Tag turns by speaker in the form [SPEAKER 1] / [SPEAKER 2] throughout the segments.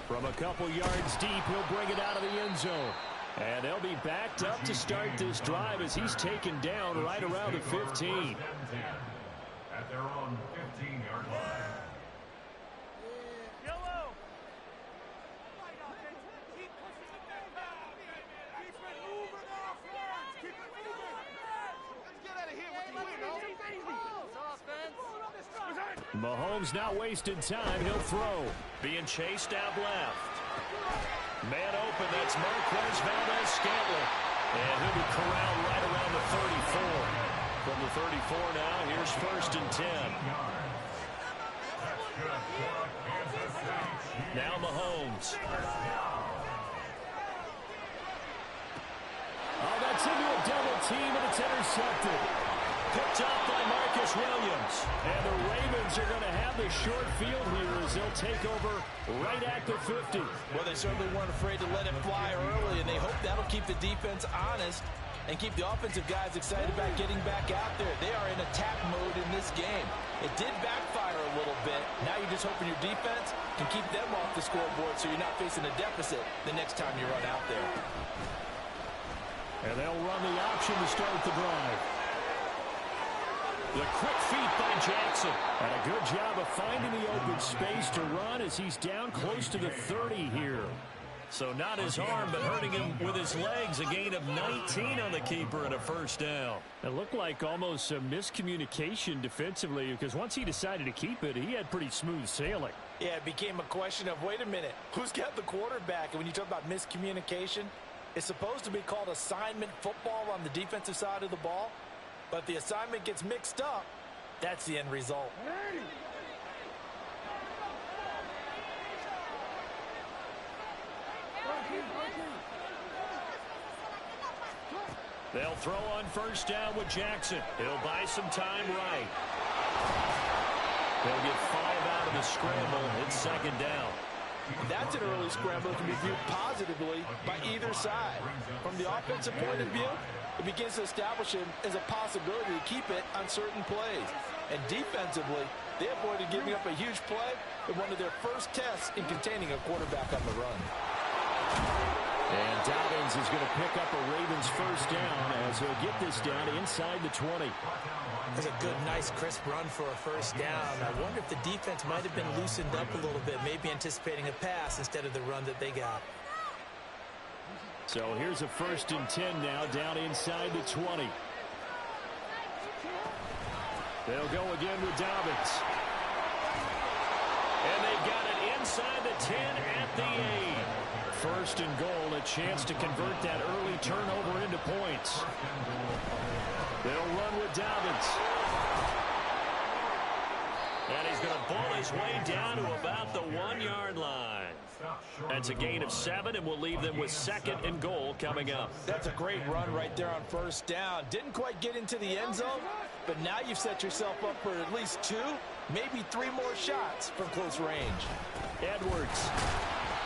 [SPEAKER 1] From a couple yards deep, he'll bring it out of the end zone. And they'll be backed up to start this drive as he's taken down right around the 15.
[SPEAKER 2] At their own 15-yard line.
[SPEAKER 1] Mahomes not wasting time. He'll throw. Being chased out left. Man open. That's Marquez Valdez-Scantling. And he'll be corralled right around the 34. From the 34 now, here's 1st and 10. Now Mahomes. Oh, that's into a double team, and it's intercepted. Picked up by Marcus Williams. And the Ravens are going to have the short field here as they'll take over right at the 50.
[SPEAKER 3] Well, they certainly weren't afraid to let it fly early, and they hope that'll keep the defense honest and keep the offensive guys excited about getting back out there. They are in attack mode in this game. It did backfire a little bit. Now you're just hoping your defense can keep them off the scoreboard so you're not facing a deficit the next time you run out there.
[SPEAKER 1] And they'll run the option to start the drive. The quick feet by Jackson. And a good job of finding the open space to run as he's down close to the 30 here. So not his arm, but hurting him with his legs. A gain of 19 on the keeper and a 1st down. It looked like almost a miscommunication defensively because once he decided to keep it, he had pretty smooth sailing.
[SPEAKER 3] Yeah, it became a question of, wait a minute, who's got the quarterback? And when you talk about miscommunication, it's supposed to be called assignment football on the defensive side of the ball. But if the assignment gets mixed up, that's the end result.
[SPEAKER 1] They'll throw on 1st down with Jackson. He'll buy some time right. They'll get 5 out of the scramble. It's 2nd down.
[SPEAKER 3] That's an early scramble that can be viewed positively by either side. From the offensive point of view, it begins to establish him as a possibility to keep it on certain plays. And defensively, they avoided giving up a huge play in one of their first tests in containing a quarterback on the run.
[SPEAKER 1] And Dobbins is going to pick up a Ravens 1st down as he'll get this down inside the 20.
[SPEAKER 4] That's a good, nice, crisp run for a 1st down. I wonder if the defense might have been loosened up a little bit, maybe anticipating a pass instead of the run that they got.
[SPEAKER 1] So here's a 1st and 10 now, down inside the 20. They'll go again with Dobbins. And they've got it inside the 10 at the 8. 1st and goal, a chance to convert that early turnover into points. They'll run with Dobbins. And he's going to bull his way down to about the 1-yard line. That's a gain of 7, and we'll leave them with 2nd and goal coming up.
[SPEAKER 3] That's a great run right there on 1st down. Didn't quite get into the end zone, but now you've set yourself up for at least 2, maybe 3 more shots from close range.
[SPEAKER 1] Edwards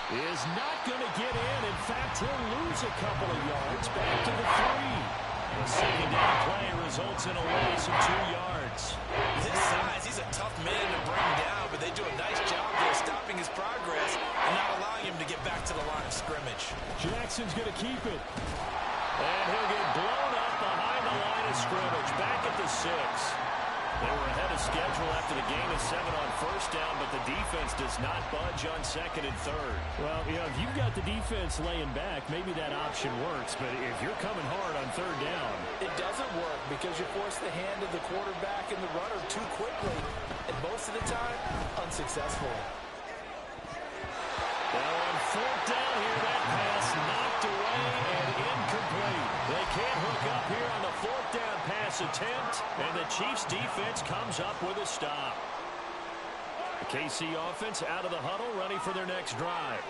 [SPEAKER 1] is not going to get in. In fact, he'll lose a couple of yards back to the 3. The 2nd down play results in a loss of 2 yards.
[SPEAKER 4] His size, he's a tough man to bring down, but they do a nice job there stopping his progress and not allowing him to get back to the line of scrimmage.
[SPEAKER 1] Jackson's going to keep it. And he'll get blown up behind the line of scrimmage. Back at the 6. They were ahead of schedule after the gain of 7 on 1st down, but the defense does not budge on 2nd and 3rd. Well, you know, if you've got the defense laying back, maybe that option works. But if you're coming hard on 3rd down,
[SPEAKER 3] it doesn't work because you force the hand of the quarterback and the runner too quickly, and most of the time, unsuccessful.
[SPEAKER 1] Now on 4th down here, that pass knocked away and incomplete. They can't hook up here on the 4th down pass attempt, and the Chiefs defense comes up with a stop. The KC offense out of the huddle, ready for their next drive.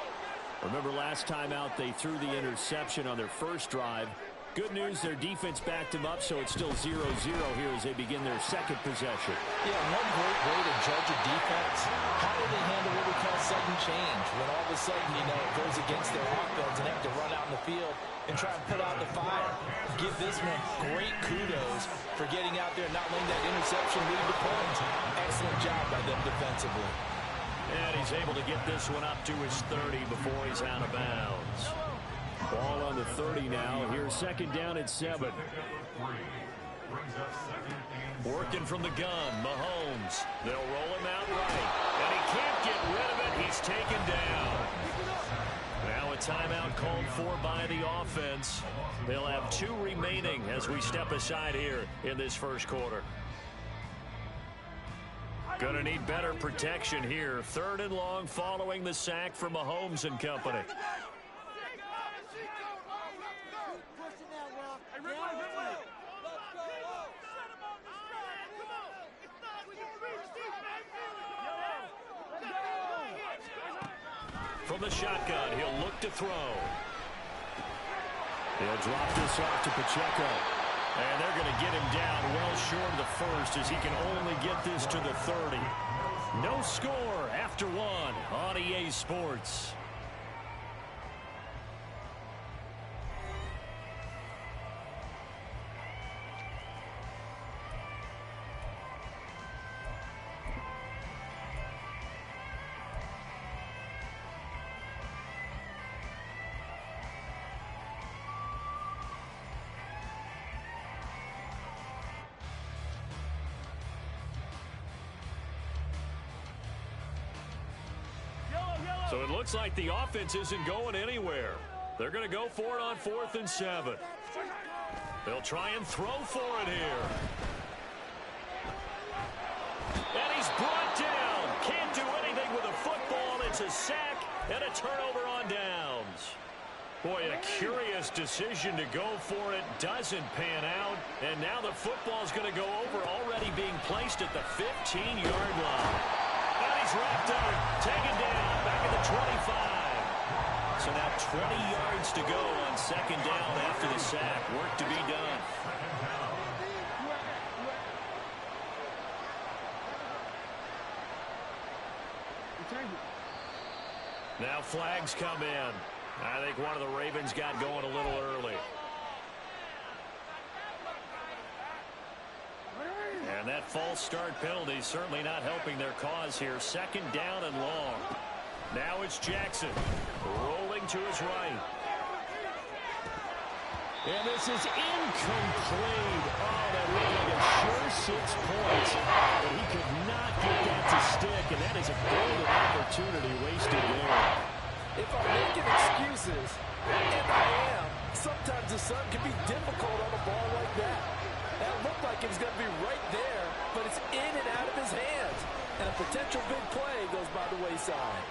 [SPEAKER 1] Remember last time out, they threw the interception on their first drive. Good news, their defense backed them up, so it's still 0-0 here as they begin their 2nd possession.
[SPEAKER 3] Yeah, one great way to judge a defense, how do they handle what we call sudden change? When all of a sudden, you know, it goes against their offense and they have to run out in the field and try and put out the fire. Give this one great kudos for getting out there and not letting that interception lead to points. Excellent job by them defensively.
[SPEAKER 1] And he's able to get this one up to his 30 before he's out of bounds. Ball on the 30 now. Here's second down at 7. Working from the gun, Mahomes. They'll roll him out right. And he can't get rid of it. He's taken down. Now a timeout called for by the offense. They'll have 2 remaining as we step aside here in this first quarter. Gonna need better protection here. 3rd and long following the sack from Mahomes and company. From the shotgun, he'll look to throw. He'll drop this off to Pacheco. And they're going to get him down well short of the first as he can only get this to the 30. No score after 1 on EA Sports. So it looks like the offense isn't going anywhere. They're going to go for it on 4th and 7. They'll try and throw for it here. And he's brought down. Can't do anything with a football. It's a sack and a turnover on downs. Boy, a curious decision to go for it. Doesn't pan out. And now the football's going to go over, already being placed at the 15-yard line. And he's wrapped up, taken down, back at the 25. So now 20 yards to go on 2nd down after the sack. Work to be done. Now flags come in. I think one of the Ravens got going a little early. And that false start penalty is certainly not helping their cause here. 2nd down and long. Now it's Jackson rolling to his right. And this is incomplete. Oh, that looked like a sure 6 points. But he could not get that to stick, and that is a golden opportunity wasted there.
[SPEAKER 3] If I'm making excuses, and I am, sometimes the sun can be difficult on a ball like that. That looked like it was going to be right there, but it's in and out of his hands. And a potential big play goes by the wayside.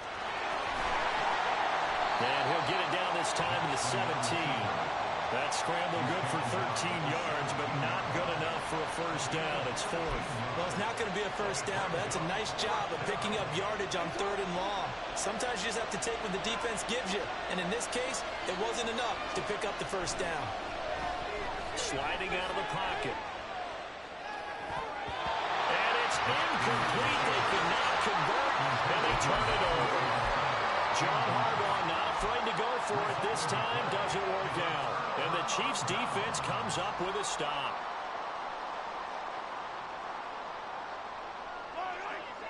[SPEAKER 1] And he'll get it down this time in the 17. That scramble good for 13 yards, but not good enough for a first down. It's 4th.
[SPEAKER 4] Well, it's not going to be a first down, but that's a nice job of picking up yardage on 3rd and long. Sometimes you just have to take what the defense gives you. And in this case, it wasn't enough to pick up the first down.
[SPEAKER 1] Sliding out of the pocket. And it's incomplete. They cannot convert, and they turn it over. John Harbaugh not afraid to go for it this time. Doesn't work out. And the Chiefs defense comes up with a stop.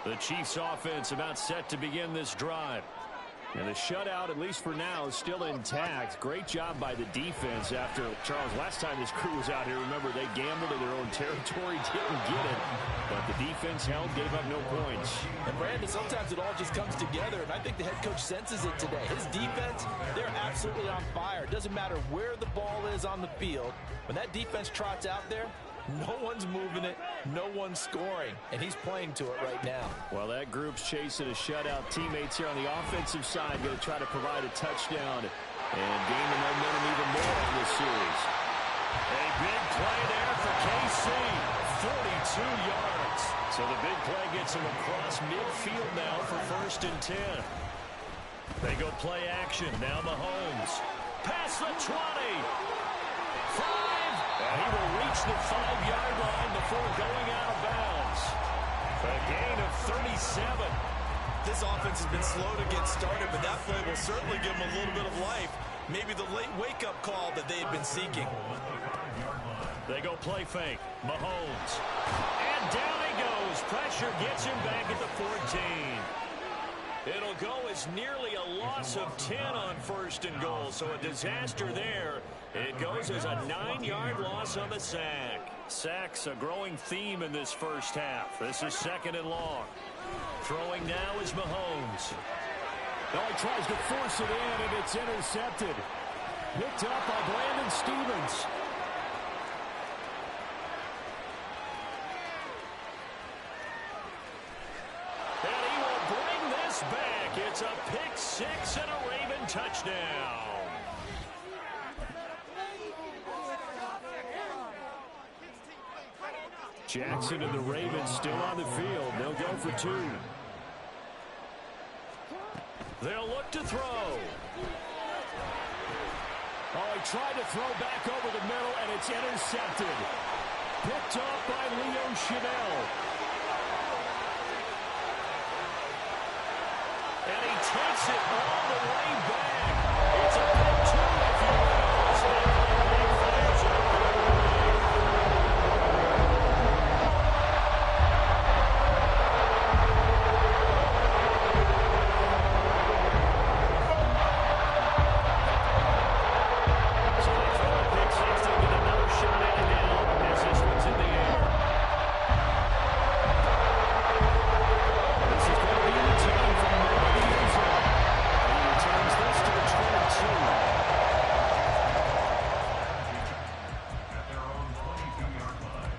[SPEAKER 1] The Chiefs offense about set to begin this drive. And the shutout, at least for now, is still intact. Great job by the defense after, Charles, last time this crew was out here, remember, they gambled in their own territory, didn't get it. But the defense held, gave up no points.
[SPEAKER 3] And, Brandon, sometimes it all just comes together, and I think the head coach senses it today. His defense, they're absolutely on fire. It doesn't matter where the ball is on the field. When that defense trots out there, no one's moving it, no one's scoring, and he's playing to it right now.
[SPEAKER 1] Well, that group's chasing a shutout. Teammates here on the offensive side going to try to provide a touchdown and gain the momentum even more on this series. A big play there for KC, 42 yards. So the big play gets him across midfield now for 1st and 10. They go play action. Now Mahomes. Past the 20. 5. And he will reach the 5-yard line before going out of bounds. A gain of 37.
[SPEAKER 3] This offense has been slow to get started, but that play will certainly give them a little bit of life. Maybe the late wake-up call that they had been seeking.
[SPEAKER 1] They go play fake. Mahomes. And down he goes. Pressure gets him back at the 14. It'll go as nearly a loss of 10 on 1st and goal, so a disaster there. It goes as a 9-yard loss on the sack. Sacks a growing theme in this first half. This is 2nd and long. Throwing now is Mahomes.
[SPEAKER 5] Oh, he tries to force it in, and it's intercepted. Picked up by Brandon Stevens.
[SPEAKER 1] And he will bring this back. It's a pick 6 and a Raven touchdown.
[SPEAKER 5] Jackson and the Ravens still on the field. They'll go for 2.
[SPEAKER 1] They'll look to throw.
[SPEAKER 5] Oh, he tried to throw back over the middle, and it's intercepted. Picked off by Leo Chanel.
[SPEAKER 1] And he takes it all the way back. It's a pick 2, if you will. So they fires it up the other way. So they throw a pick 6 to get another shot at it now as this one's in the air.
[SPEAKER 5] This is going to be a return from the end zone. He returns this to the 22.
[SPEAKER 2] At their own 22-yard line.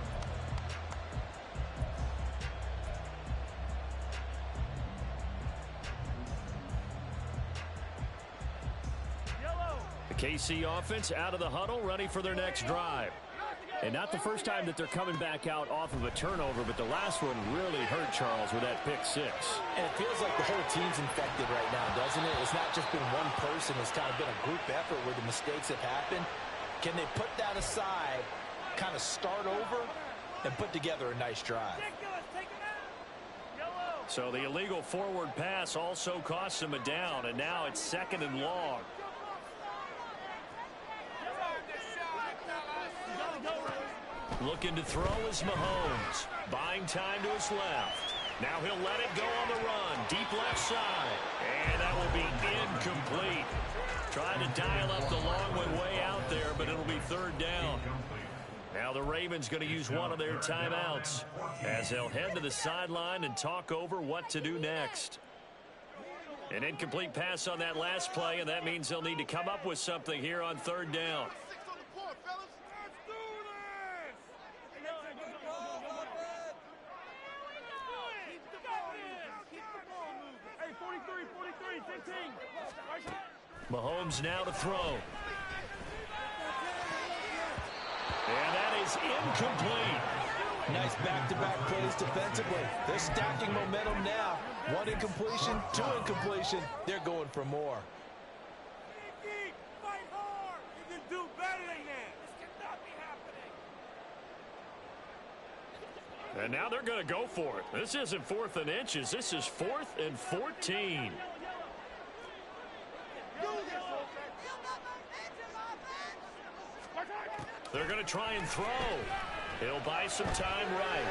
[SPEAKER 1] The KC offense out of the huddle, ready for their next drive.
[SPEAKER 5] And not the first time that they're coming back out off of a turnover, but the last one really hurt Charles with that pick 6.
[SPEAKER 3] And it feels like the whole team's infected right now, doesn't it? It's not just been one person. It's kind of been a group effort where the mistakes have happened. Can they put that aside, kind of start over, and put together a nice drive?
[SPEAKER 1] So the illegal forward pass also costs them a down, and now it's 2nd and long. Looking to throw is Mahomes. Buying time to his left. Now he'll let it go on the run. Deep left side. And that will be incomplete. Trying to dial up the long one way out there, but it'll be 3rd down. Now the Ravens going to use one of their timeouts as they'll head to the sideline and talk over what to do next. An incomplete pass on that last play, and that means they'll need to come up with something here on 3rd down. Mahomes now to throw. And that is incomplete.
[SPEAKER 3] Nice back-to-back plays defensively. They're stacking momentum now. 1 incompletion, 2 incompletion. They're going for more.
[SPEAKER 6] Fight hard. You can do better than that. This cannot be happening.
[SPEAKER 1] And now they're going to go for it. This isn't 4th and inches. This is 4th and 14. They're going to try and throw. He'll buy some time right.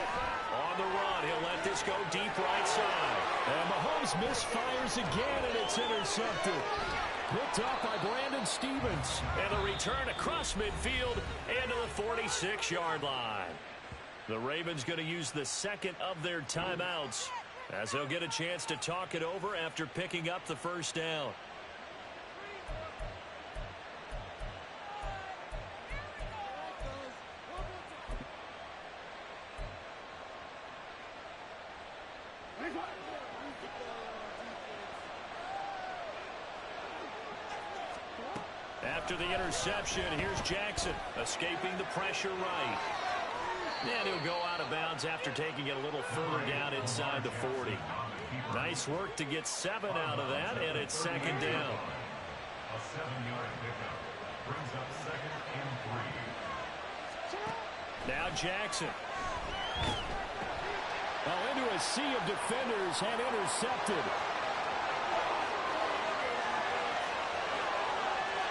[SPEAKER 1] On the run, he'll let this go deep right side.
[SPEAKER 5] And Mahomes misfires again, and it's intercepted. Picked up by Brandon Stevens.
[SPEAKER 1] And a return across midfield into the 46-yard line. The Ravens going to use the 2nd of their timeouts as they'll get a chance to talk it over after picking up the 1st down. After the interception, here's Jackson escaping the pressure right. And he'll go out of bounds after taking it a little further down inside the 40. Nice work to get 7 out of that, and it's 2nd down.
[SPEAKER 2] A 7-yard pickup brings up 2nd and 3.
[SPEAKER 1] Now Jackson.
[SPEAKER 5] Well, into a sea of defenders and intercepted.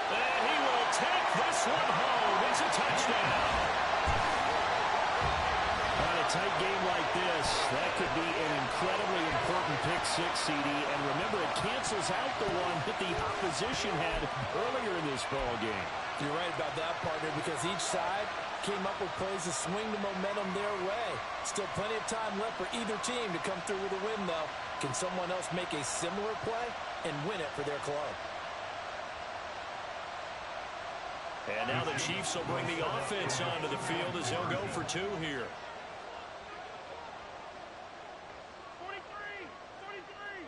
[SPEAKER 1] And he will take this one home. It's a touchdown.
[SPEAKER 5] And a
[SPEAKER 1] tight game like this, that could be an incredibly important pick six, CD. And remember, it cancels out the one that the opposition had earlier in this ball game.
[SPEAKER 3] You're right about that, partner, because each side came up with plays to swing the momentum their way. Still plenty of time left for either team to come through with a win, though. Can someone else make a similar play and win it for their club?
[SPEAKER 1] And now the Chiefs will bring the offense onto the field as they'll go for two here.
[SPEAKER 6] 43! 43!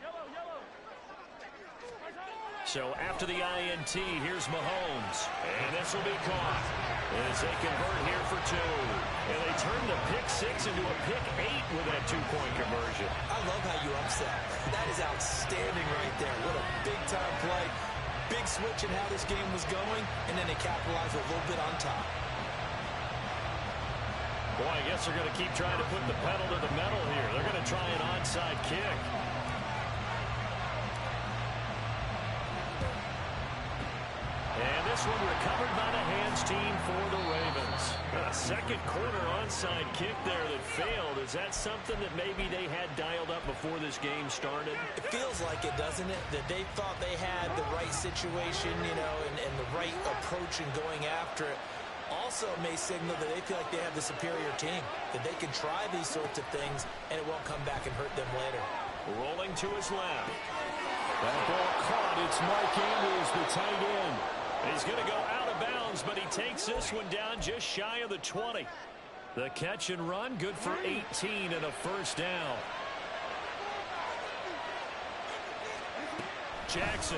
[SPEAKER 6] Yellow, yellow!
[SPEAKER 1] So after the INT, here's Mahomes. And this will be caught as they convert here for two. And they turn the pick six into a pick eight with that two-point conversion.
[SPEAKER 3] I love how you upset. That is outstanding right there. What a big-time play. Big switch in how this game was going, and then they capitalized a little bit on top.
[SPEAKER 1] Boy, I guess they're going to keep trying to put the pedal to the metal here. They're going to try an onside kick. And this one recovered by the hands team for the Ravens. A second quarter onside kick there that failed. Is that something that maybe they had dialed up before this game started?
[SPEAKER 3] It feels like it, doesn't it? That they thought they had the right situation, you know, and the right approach in going after it. Also may signal that they feel like they have the superior team, that they can try these sorts of things, and it won't come back and hurt them later.
[SPEAKER 1] Rolling to his left.
[SPEAKER 5] That ball caught. It's Mike Andrews, the tight end.
[SPEAKER 1] He's going to go out of bounds, but he takes this one down just shy of the 20. The catch and run, good for 18 and a first down. Jackson.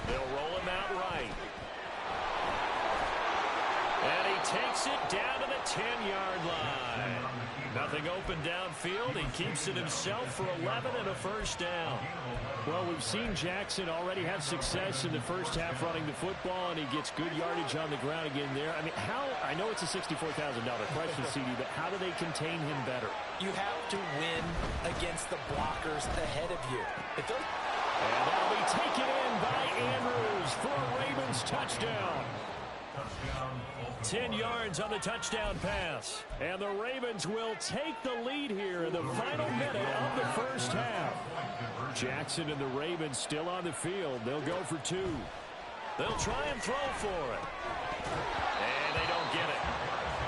[SPEAKER 1] They'll roll him out right. And he takes it down to the 10-yard line. Nothing open downfield. He keeps it himself for 11 and a first down.
[SPEAKER 5] Well, we've seen Jackson already have success in the first half running the football, and he gets good yardage on the ground again there. I mean, I know it's a $64,000 question, CD, but how do they contain him better?
[SPEAKER 3] You have to win against the blockers ahead of you.
[SPEAKER 5] And that'll be taken in by Andrews for a Ravens touchdown.
[SPEAKER 1] 10 yards on the touchdown pass. And the Ravens will take the lead here in the final minute of the first half.
[SPEAKER 5] Jackson and the Ravens still on the field. They'll go for two.
[SPEAKER 1] They'll try and throw for it. And they don't get it.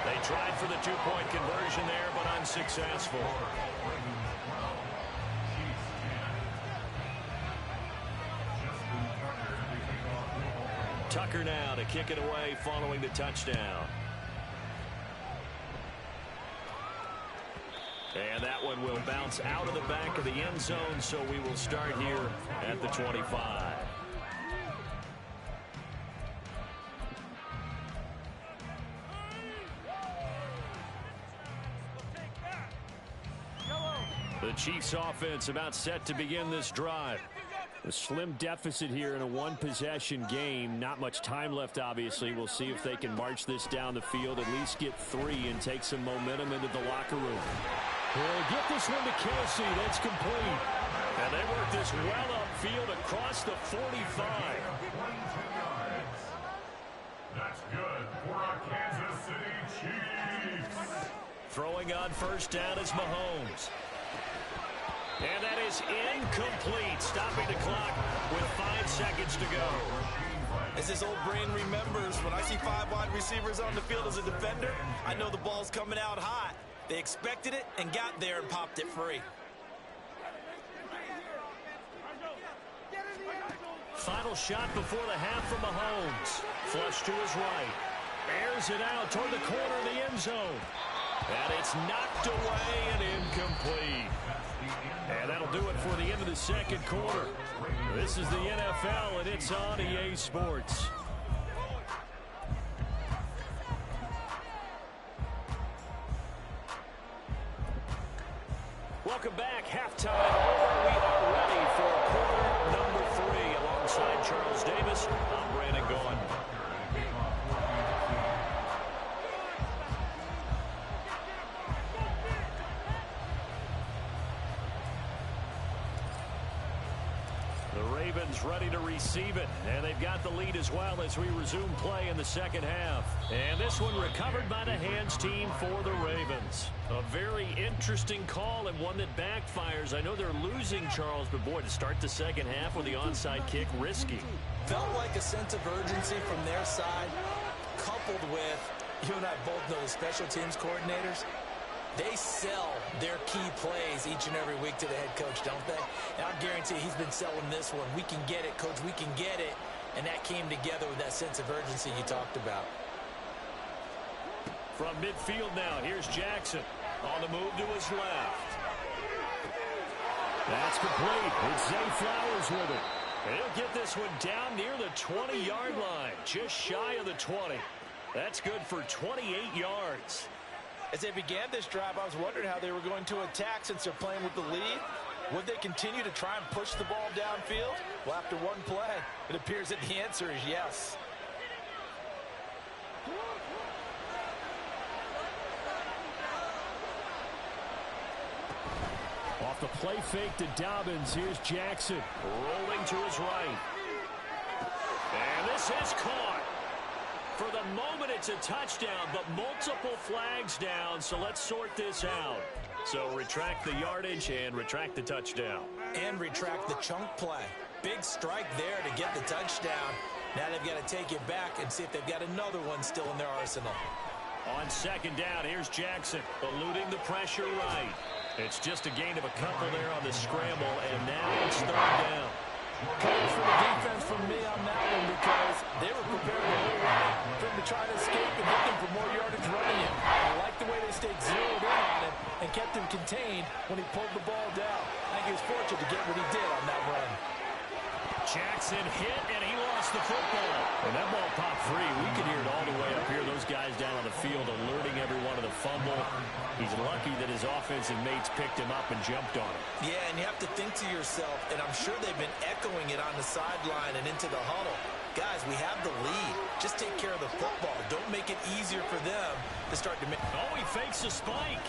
[SPEAKER 1] They tried for the two-point conversion there, but unsuccessful. Tucker now to kick it away following the touchdown. And that one will bounce out of the back of the end zone, so we will start here at the 25. The Chiefs offense about set to begin this drive. A slim deficit here in a one-possession game. Not much time left, obviously. We'll see if they can march this down the field, at least get three, and take some momentum into the locker room.
[SPEAKER 5] Well, get this one to Kelsey. That's complete.
[SPEAKER 1] And they work this well upfield across the 45.
[SPEAKER 2] That's good for our Kansas City Chiefs.
[SPEAKER 1] Throwing on first down is Mahomes. And that is incomplete, stopping the clock with 5 seconds to go.
[SPEAKER 3] As this old brain remembers, when I see 5 wide receivers on the field as a defender, I know the ball's coming out hot. They expected it and got there and popped it free.
[SPEAKER 1] Final shot before the half from Mahomes. Flush to his right. Airs it out toward the corner of the end zone. And it's knocked away and incomplete. And that'll do it for the end of the second quarter. This is the NFL, and it's on EA Sports. Welcome back. Halftime over. We are ready for quarter number 3. Alongside Charles Davis, I'm Brandon Gaughan. Ravens ready to receive it. And they've got the lead as well as we resume play in the second half. And this one recovered by the hands team for the Ravens. A very interesting call and one that backfires. I know they're losing, Charles, but boy, to start the second half with the onside kick, risky.
[SPEAKER 3] Felt like a sense of urgency from their side, coupled with, you and I both know the special teams coordinators, they sell their key plays each and every week to the head coach, don't they? And I guarantee he's been selling this one. We can get it, coach, we can get it. And that came together with that sense of urgency you talked about.
[SPEAKER 1] From midfield now, here's Jackson on the move to his left. That's complete. It's Zay Flowers with it. And he'll get this one down near the 20-yard line, just shy of the 20. That's good for 28 yards.
[SPEAKER 3] As they began this drive, I was wondering how they were going to attack since they're playing with the lead. Would they continue to try and push the ball downfield? Well, after one play, it appears that the answer is yes.
[SPEAKER 5] Off the play fake to Dobbins, here's Jackson.
[SPEAKER 1] Rolling to his right. And this is caught. For the moment, it's a touchdown, but multiple flags down, so let's sort this out. So retract the yardage and retract the touchdown.
[SPEAKER 3] And retract the chunk play. Big strike there to get the touchdown. Now they've got to take it back and see if they've got another one still in their arsenal.
[SPEAKER 1] On second down, here's Jackson, eluding the pressure right. It's just a gain of a couple there on the scramble, and now it's third down.
[SPEAKER 3] Kudos for the defense from me on that one because they were prepared the whole way for him to try to escape and looking for more yardage running him. I like the way they stayed zeroed in on him and kept him contained when he pulled the ball down. I think he was fortunate to get what he did on that run.
[SPEAKER 1] Jackson hit, and he lost the football. And that ball popped free. We can hear it all the way up here. Those guys down on the field alerting everyone of the fumble. He's lucky that his offensive mates picked him up and jumped on him.
[SPEAKER 3] Yeah, and you have to think to yourself, and I'm sure they've been echoing it on the sideline and into the huddle. Guys, we have the lead. Just take care of the football. Don't make it easier for them to start to make.
[SPEAKER 1] Oh, he fakes a spike.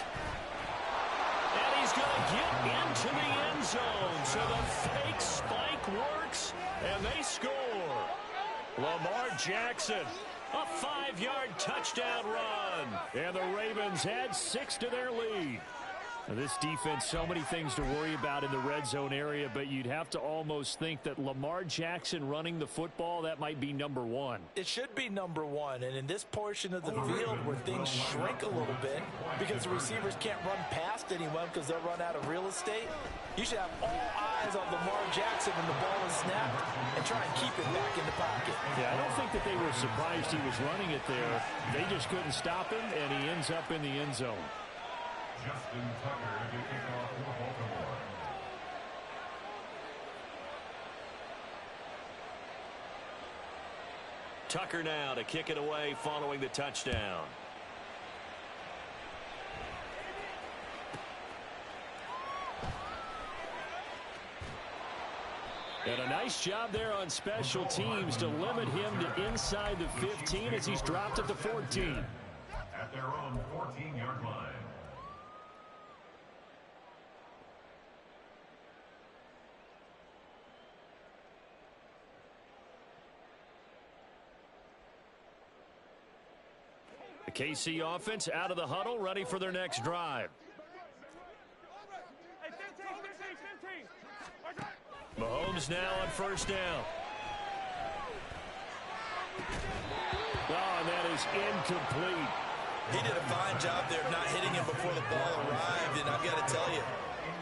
[SPEAKER 1] And he's going to get into the end zone. So the fake spike works, and they score. Lamar Jackson, a 5-yard touchdown run. And the Ravens add 6 to their lead. Now, this defense, so many things to worry about in the red zone area, but you'd have to almost think that Lamar Jackson running the football, that might be number one.
[SPEAKER 3] It should be number one, and in this portion of the field where things shrink a little bit because the receivers can't run past anyone because they'll run out of real estate, you should have all eyes on Lamar Jackson when the ball is snapped and try and keep it back in the pocket.
[SPEAKER 5] Yeah, I don't think that they were surprised he was running it there. They just couldn't stop him, and he ends up in the end zone.
[SPEAKER 2] Justin Tucker to kick off for Baltimore.
[SPEAKER 1] Tucker now to kick it away following the touchdown. And a nice job there on special teams to limit him to inside the 15 as he's dropped at the 14.
[SPEAKER 2] At their own 14-yard line.
[SPEAKER 1] The KC offense out of the huddle, ready for their next drive. Mahomes now on first down. Oh, and that is incomplete.
[SPEAKER 3] He did a fine job there of not hitting him before the ball arrived, and I've got to tell you,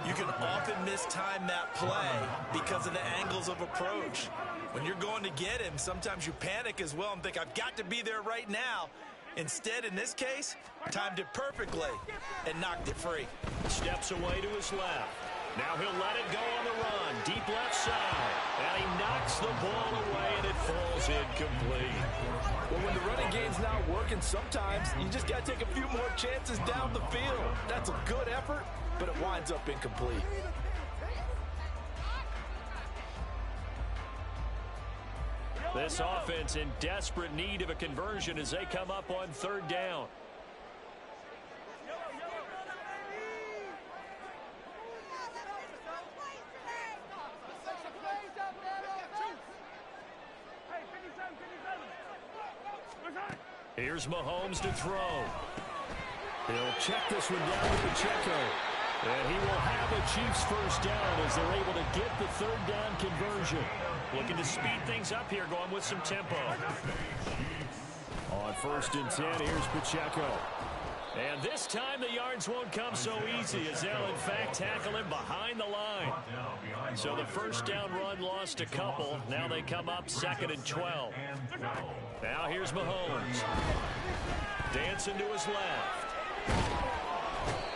[SPEAKER 3] you can often mistime that play because of the angles of approach. When you're going to get him, sometimes you panic as well and think, I've got to be there right now. Instead, in this case, timed it perfectly and knocked it free.
[SPEAKER 1] Steps away to his left. Now he'll let it go on the run. Deep left side. And he knocks the ball away, and it falls incomplete.
[SPEAKER 3] Well, when the running game's not working, sometimes you just got to take a few more chances down the field. That's a good effort, but it winds up incomplete.
[SPEAKER 1] This offense in desperate need of a conversion as they come up on third down. Here's Mahomes to throw.
[SPEAKER 5] He'll check this one down with Pacheco. And he will have a Chiefs first down as they're able to get the third down conversion.
[SPEAKER 1] Looking to speed things up here, going with some tempo.
[SPEAKER 5] On 1st and 10, here's Pacheco.
[SPEAKER 1] And this time the yards won't come so easy as they'll in fact tackle him behind the line. So the first down run lost a couple. Now they come up 2nd and 12. Now here's Mahomes. Dancing to his left.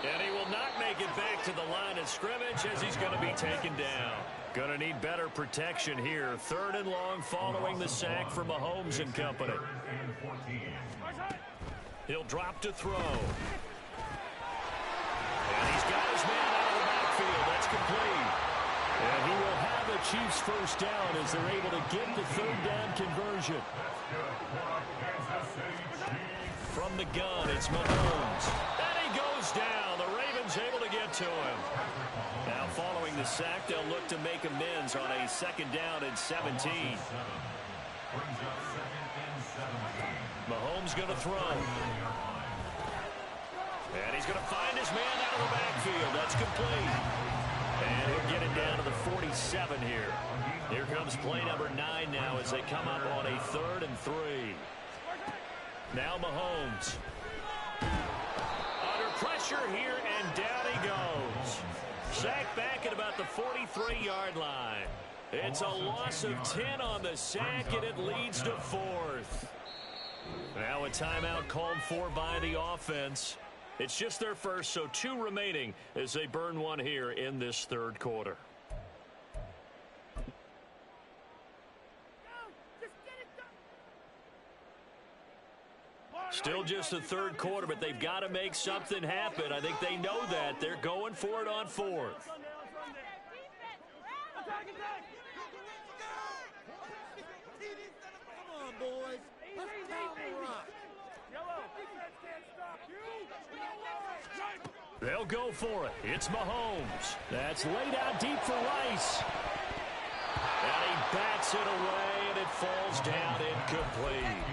[SPEAKER 1] And he will not make it back to the line of scrimmage as he's going to be taken down. Going to need better protection here. 3rd and long following the sack for Mahomes and company. He'll drop to throw. And he's got his man out of the backfield. That's complete.
[SPEAKER 5] And he will have a Chiefs first down as they're able to get the third down conversion.
[SPEAKER 1] From the gun, it's Mahomes. And he goes down. The Ravens able to get to him. Now following the sack, they'll look to make amends on a 2nd down and 17. Mahomes going to throw. And he's going to find his man out of the backfield. That's complete. And he'll get it down to the 47 here. Here comes play number 9 now as they come up on a 3rd and 3. Now Mahomes. Under pressure here, and down he goes. Sacked back at about the 43-yard line. It's a loss of 10 on the sack, and it leads to 4th. Now a timeout called for by the offense. It's just their first, so 2 remaining as they burn one here in this 3rd quarter. Still just the 3rd quarter, but they've got to make something happen. I think they know that. They're going for it on 4th.
[SPEAKER 6] Come on, boys. Let's pound the rock.
[SPEAKER 1] They'll go for it. It's Mahomes.
[SPEAKER 5] That's laid out deep for Rice.
[SPEAKER 1] And he bats it away, and it falls down incomplete.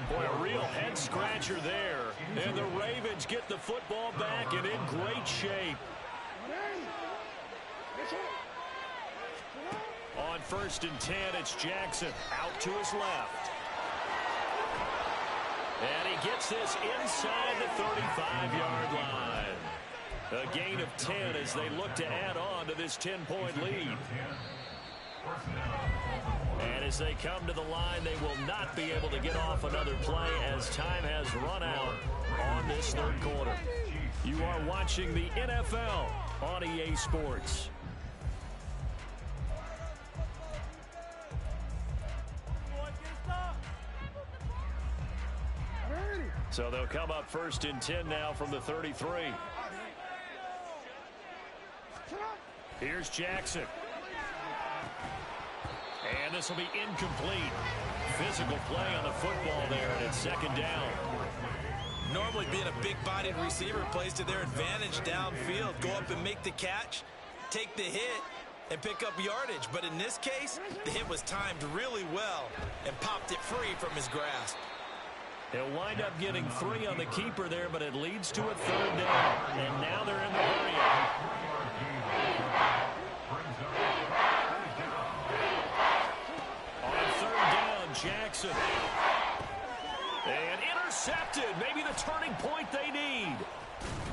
[SPEAKER 1] Boy, a real head-scratcher there. And the Ravens get the football back and in great shape. On 1st and 10, it's Jackson out to his left. And he gets this inside the 35-yard line. A gain of 10 as they look to add on to this 10-point lead. And as they come to the line, they will not be able to get off another play as time has run out on this 3rd quarter. You are watching the NFL on EA Sports. So they'll come up 1st and 10 now from the 33. Here's Jackson. And this will be incomplete. Physical play on the football there, and it's 2nd down.
[SPEAKER 3] Normally being a big-bodied receiver plays to their advantage downfield. Go up and make the catch, take the hit, and pick up yardage. But in this case, the hit was timed really well and popped it free from his grasp.
[SPEAKER 1] He'll wind up getting 3 on the keeper there, but it leads to a 3rd down. And now they're in the hurry-up. On 3rd down, Jackson. And intercepted. Maybe the turning point they need.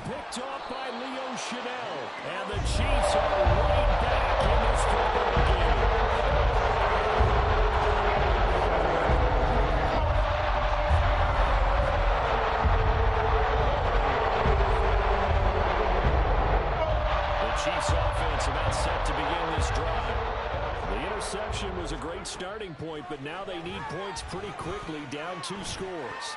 [SPEAKER 5] Picked off by Leo Chanel. And the Chiefs are right back in this football game.
[SPEAKER 1] Chiefs offense about set to begin this drive. The interception was a great starting point, but now they need points pretty quickly, down 2 scores.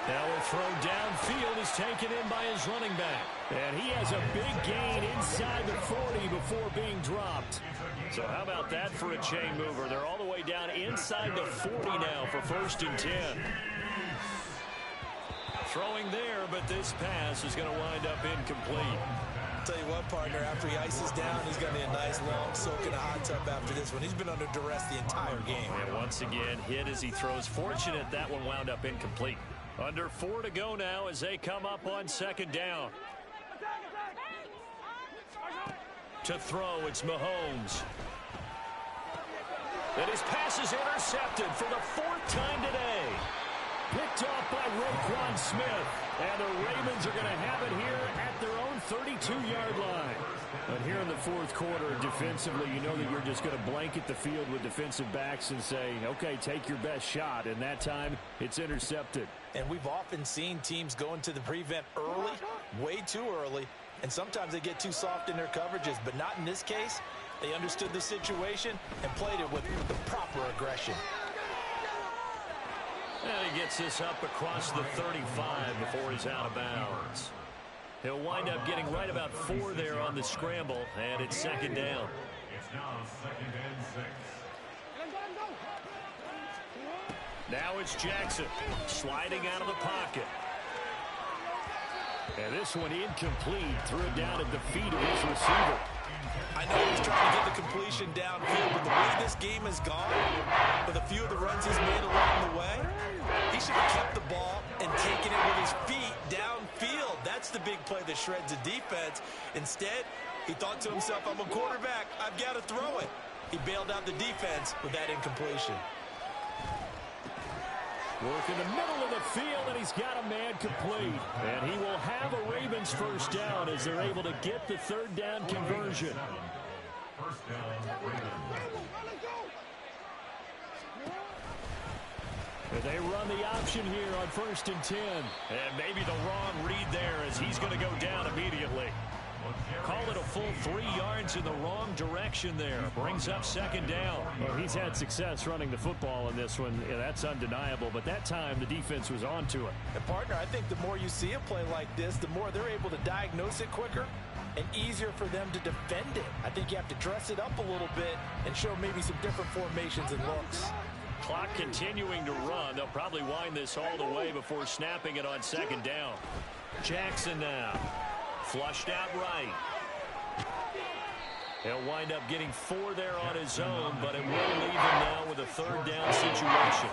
[SPEAKER 1] Now a throw downfield is taken in by his running back. And he has a big gain inside the 40 before being dropped. So how about that for a chain mover? They're all the way down inside the 40 now for 1st and 10. Throwing there, but this pass is going to wind up incomplete.
[SPEAKER 4] tell you what, partner, after he ices down, he's going to need a nice long soak in a hot tub after this one. He's been under duress the entire game.
[SPEAKER 5] And once again, hit as he throws. Fortunate that one wound up incomplete. Under 4 to go now as they come up on second down. To throw, it's Mahomes. And his pass is intercepted for the 4th time today. Picked off by Roquan Smith. And the Ravens are going to have it here at their own 32-yard line. But here in the 4th quarter, defensively, you know that you're just going to blanket the field with defensive backs and say, okay, take your best shot. And that time, it's intercepted.
[SPEAKER 3] And we've often seen teams go into the prevent early, way too early, and sometimes they get too soft in their coverages, but not in this case. They understood the situation and played it with the proper aggression.
[SPEAKER 5] And he gets this up across the 35 before he's out of bounds. He'll wind up getting right about 4 there on the scramble, and it's second down.
[SPEAKER 2] It's now 2nd and 6.
[SPEAKER 5] Now it's Jackson sliding out of the pocket. And this one incomplete. Threw it down at the feet of his receiver.
[SPEAKER 3] I know he's trying to get the completion downfield, but the way this game has gone, with a few of the runs he's made along the way, he should have kept the ball and taken it with his feet downfield. That's the big play that shreds the defense. Instead, he thought to himself, I'm a quarterback, I've got to throw it. He bailed out the defense with that incompletion.
[SPEAKER 5] Work in the middle of the field, and he's got a man complete. And he will have a Ravens first down as they're able to get the 3rd down conversion.
[SPEAKER 2] First down, Ravens.
[SPEAKER 5] And they run the option here on 1st and 10. And maybe the wrong read there as he's going to go down immediately. Call it a full 3 yards in the wrong direction there. Brings up second down. Well, he's had success running the football in this one. Yeah, that's undeniable. But that time, the defense was on to it.
[SPEAKER 3] And, partner, I think the more you see a play like this, the more they're able to diagnose it quicker and easier for them to defend it. I think you have to dress it up a little bit and show maybe some different formations and looks.
[SPEAKER 5] Clock continuing to run. They'll probably wind this all the way before snapping it on second down. Jackson now. Flushed out right. He'll wind up getting 4 there on his own, but it will leave him now with a 3rd down situation.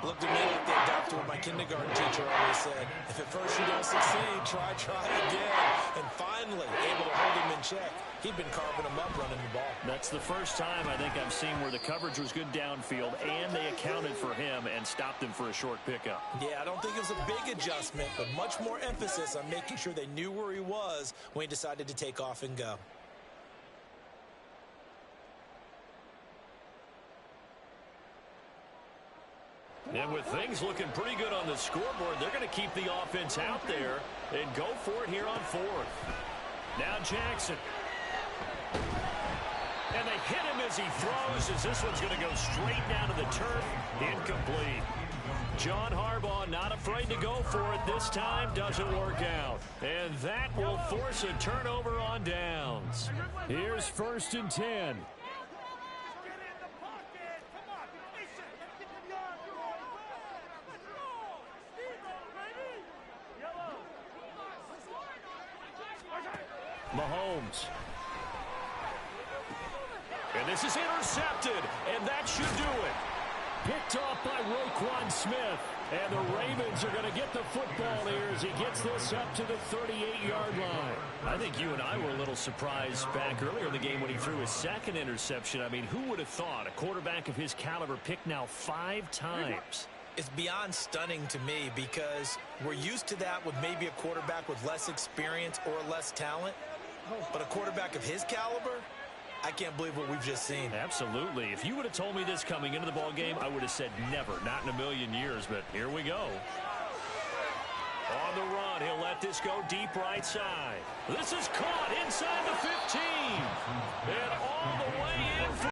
[SPEAKER 3] Looked to me like they adopted what my kindergarten teacher always said. If at first you don't succeed, try again. And finally, able to hold him in check. He'd been carving him up running the ball.
[SPEAKER 5] That's the first time I think I've seen where the coverage was good downfield, and they accounted for him and stopped him for a short pickup.
[SPEAKER 3] Yeah, I don't think it was a big adjustment, but much more emphasis on making sure they knew where he was when he decided to take off and go.
[SPEAKER 5] And with things looking pretty good on the scoreboard, they're going to keep the offense out there and go for it here on 4th. Now Jackson. And they hit him as he throws, as this one's going to go straight down to the turf. Incomplete. John Harbaugh not afraid to go for it this time. Doesn't work out. And that will force a turnover on downs. Here's 1st and 10. Mahomes. And this is intercepted, and that should do it. Picked off by Roquan Smith. And the Ravens are going to get the football here as he gets this up to the 38-yard line. I think you and I were a little surprised back earlier in the game when he threw his 2nd interception. I mean, who would have thought a quarterback of his caliber picked now 5 times?
[SPEAKER 3] It's beyond stunning to me because we're used to that with maybe a quarterback with less experience or less talent. But a quarterback of his caliber, I can't believe what we've just seen.
[SPEAKER 5] Absolutely. If you would have told me this coming into the ball game, I would have said never, not in a million years, but here we go. On the run, he'll let this go deep right side. This is caught inside the 15. And all the way